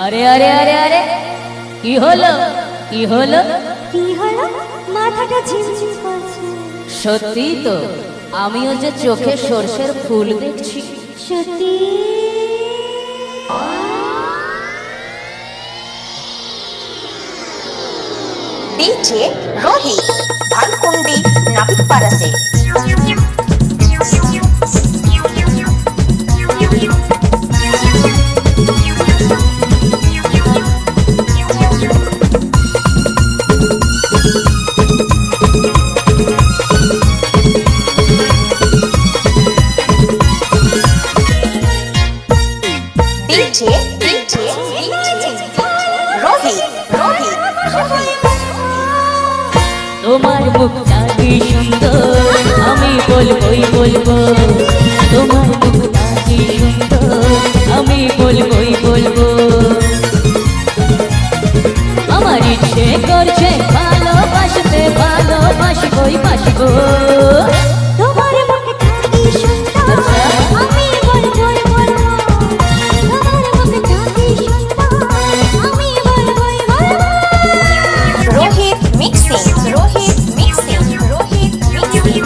আরে আরে আরে আরে কি হলো কি হলো কি হলো? মাথাটা ঝিমঝিম করছে। সত্যি তো, আমিও যে চোখে সর্ষের ফুল দেখছি। সত্যি? ডিজে রোহিত ভালকুন্ডি নাবিকপাড়া से ডিজে ডিজে রোহিত রোহিত রোহিত তোমার মুখটা কি সুন্দর, আমি বলবোই বলবো। তোমার মুখটা কি সুন্দর, আমি বলবোই বলবো। আমার ইচ্ছে করছে ভালোবাসতে, ভালোবাসবোই বাসবো। তোমার মুখটা কি সুন্দর, আমি বলবোই বলবো। তোমার মুখটা কি সুন্দর, আমি বলবোই বলবো। Rohit mixing Rohit mixing Rohit mixing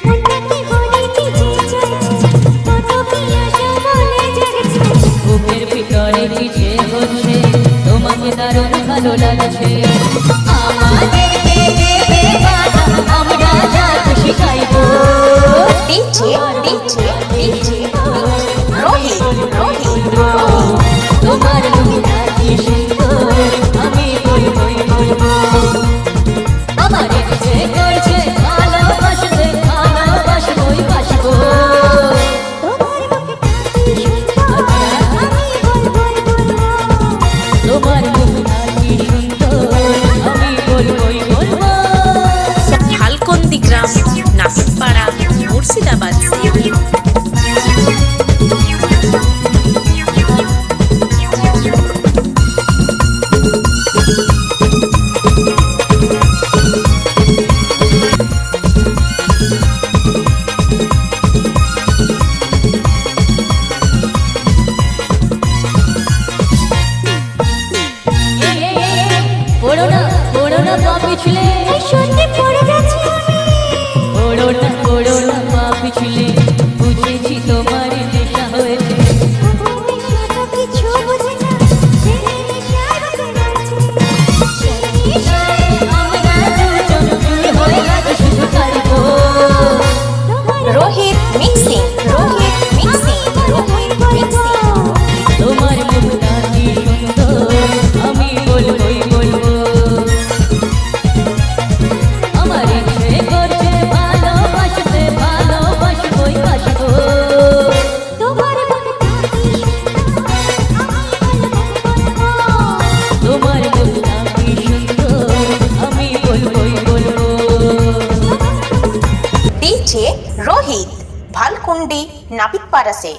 মনটাকে বলিতে যে চাইছে, কত কি আশা মনে জাগছে। বুকের ভিতরে কি যে হচ্ছে, তোমাকে দারুণ ভালো লাগছে। আমাদেরকে দেবে বাধা, আমরা যা খুশি গাইবো। DJ DJ DJ Rohit Rohit তোমার মুখটা কি সুন্দর, আমি বলবোই বলবো। আমার ইচ্ছে করছে ভালোবাসতে, ভালোবাসবোই বাসবো। তোমার মুখটা কি সুন্দর, আমি বলবোই বলবো। তোমার মুখটা কি সুন্দর, আমি বলবোই বলবো। ভালকুন্ডি গ্রাম নাবিকপাড়া মুর্শিদাবাদ से পড়ো না পা পিছলে, এই সত্যি পড়ে যাচ্ছি আমি। পড়ো না পা পিছলে। বুঝেছি তোমার নেশা হয়েছে, আমি শত কিছু বুঝি না, জেনে নেশার মতো লাগছে। সেই নেশায় আমরা দুজন জুড়ে হয়ে গেছে শুধু কারবো। তোমার Rohit mixing Rohit mixing Rohit mixing তোমার মুখটা কি সুন্দর, আমি বলবোই বলবো। আমার ইচ্ছে করছে ভালোবাসতে, ভালোবাসবোই বাসবো। তোমার মুখটা কি সুন্দর, আমি বলবোই বলবো। তোমার মুখটা কি সুন্দর, আমি বলবোই বলবো। ডিজে রোহিত ভালকুন্ডি নাবিকপাড়া से